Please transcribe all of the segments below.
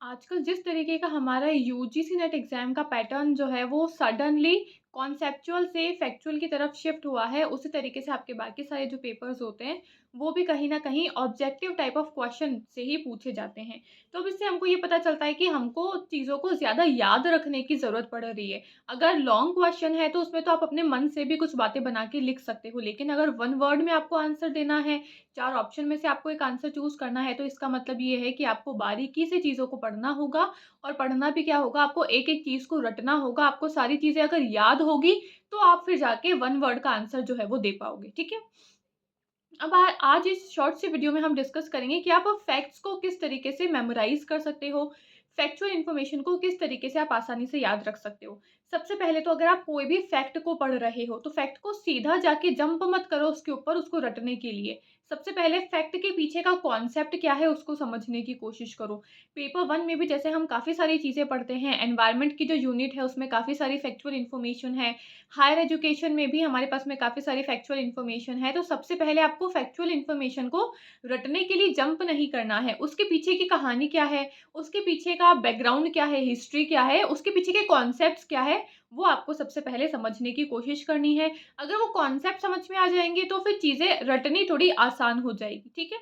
आजकल जिस तरीके का हमारा यूजीसी नेट एग्ज़ाम का पैटर्न जो है वो सडनली कॉन्सेप्चुअल से फैक्चुअल की तरफ शिफ्ट हुआ है, उसी तरीके से आपके बाकी सारे जो पेपर्स होते हैं, वो भी कहीं न कहीं ऑब्जेक्टिव टाइप ऑफ क्वेश्चन से ही पूछे जाते हैं। तो अब इससे हमको ये पता चलता है कि हमको चीज़ों को ज़्यादा याद रखने की ज़रूरत पड़ रही है। अगर लॉन्ग क्वेश्चन है तो उसमें तो आप अपने मन से भी कुछ बातें बना के लिख सकते हो, लेकिन अगर 1 वर्ड में आपको आंसर देना है, 4 ऑप्शन में से आपको एक आंसर चूज़ करना है, तो इसका मतलब ये है कि आपको बारीकी से चीज़ों को पढ़ना होगा और पढ़ना भी क्या होगा, आपको एक-एक चीज़ को रटना होगा। आपको सारी चीज़ें अगर याद होगी, तो आप फिर जाके 1 वर्ड का आंसर जो है वो दे पाओगे, ठीक है? अब आज इस शॉर्ट सी वीडियो में हम डिस्कस करेंगे कि आप फैक्ट्स को किस तरीके से मेमोराइज़ कर सकते हो, फैक्चुअल इन्फॉर्मेशन को किस तरीके से आप आसानी से याद रख सकते हो। सबसे पहले तो अगर आप कोई भी फैक्ट को पढ़ रहे हो, तो फैक्ट को सीधा जाके जंप मत करो उसके ऊपर उसको रटने के लिए। सबसे पहले फैक्ट के पीछे का कॉन्सेप्ट क्या है उसको समझने की कोशिश करो। पेपर 1 में भी जैसे हम काफ़ी सारी चीज़ें पढ़ते हैं, एनवायरनमेंट की जो यूनिट है उसमें काफ़ी सारी फैक्चुअल इन्फॉर्मेशन है। हायर एजुकेशन में भी हमारे पास में काफ़ी सारी फैक्चुअल इन्फॉर्मेशन है, तो सबसे पहले आपको फैक्चुअल इन्फॉर्मेशन को रटने के लिए जंप नहीं करना है। उसके पीछे की कहानी क्या है, उसके पीछे का बैकग्राउंड क्या है, हिस्ट्री क्या है, उसके पीछे के कॉन्सेप्ट्स क्या है, वो आपको सबसे पहले समझने की कोशिश करनी है। अगर वो कॉन्सेप्ट समझ में आ जाएँगे, तो फिर चीज़ें रटनी थोड़ी आसान हो जाएगी, ठीक है?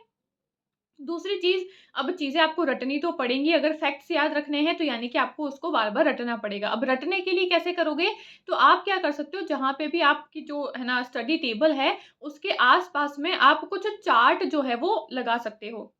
दूसरी चीज़, अब चीज़ें आपको रटनी तो पड़ेंगी, अगर फैक्ट्स याद रखने हैं तो यानी कि आपको उसको बार-बार रटना पड़ेगा। अब रटने के लिए कैसे करोगे? तो आप क्या कर सकते हो, जहाँ पे भी आपकी जो है ना स्टडी टेबल है, उसके आस-पास में आप कुछ चार्ट जो है वो लगा सकते हो।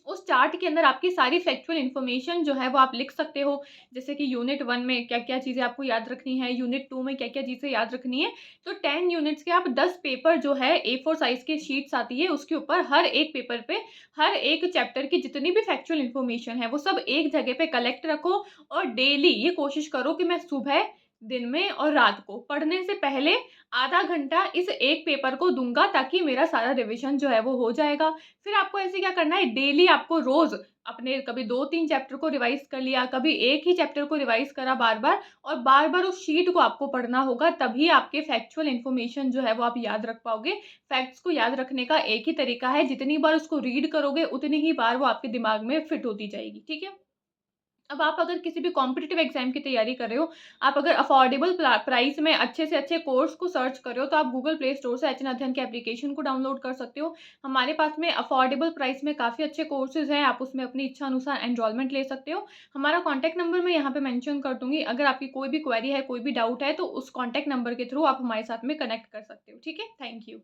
उस चार्ट के अंदर आपकी सारी फैक्चुअल इन्फॉर्मेशन जो है वो आप लिख सकते हो। जैसे कि यूनिट 1 में क्या-क्या चीज़ें आपको याद रखनी है, यूनिट 2 में क्या-क्या चीज़ें याद रखनी है। तो 10 यूनिट्स के आप 10 पेपर जो है A4 साइज़ की शीट्स आती है, उसके ऊपर हर एक पेपर पे हर एक चैप्टर की जितनी भी फैक्चुअल इन्फॉर्मेशन है, वो सब एक जगह पे कलेक्ट रखो और डेली ये कोशिश करो कि मैं सुबह, दिन में और रात को पढ़ने से पहले आधा घंटा इस एक पेपर को दूँगा, ताकि मेरा सारा रिविज़न जो है वो हो जाएगा। फिर आपको ऐसे क्या करना है, डेली आपको रोज़ अपने कभी 2-3 चैप्टर को रिवाइज़ कर लिया, कभी एक ही चैप्टर को रिवाइज़ करा बार-बार और बार-बार उस शीट को आपको पढ़ना होगा, तभी आपके फैक्चुअल इन्फॉर्मेशन जो है वो आप याद रख पाओगे। फैक्ट्स को याद रखने का एक ही तरीका है, जितनी बार उसको रीड करोगे, उतनी ही बार वो आपके दिमाग में फिट होती जाएगी, ठीक है? अब आप अगर किसी भी कॉम्पिटिटिव एग्ज़ाम की तैयारी कर रहे हो, आप अगर अफ़ोर्डेबल प्राइस में अच्छे से अच्छे कोर्स को सर्च कर रहे हो, तो आप गूगल प्ले स्टोर से एचएन अध्ययन के एप्लीकेशन को डाउनलोड कर सकते हो। हमारे पास में अफ़ोर्डेबल प्राइस में काफ़ी अच्छे कोर्सेज़ हैं, आप उसमें अपनी इच्छा अनुसार एनरोलमेंट ले सकते हो। हमारा कॉन्टैक्ट नंबर मैं यहाँ पे मेंशन कर दूँगी, अगर आपकी कोई भी क्वेरी है, कोई भी डाउट है, तो उस कॉन्टैक्ट नंबर के थ्रू आप हमारे साथ में कनेक्ट कर सकते हो। ठीक है? Thank you.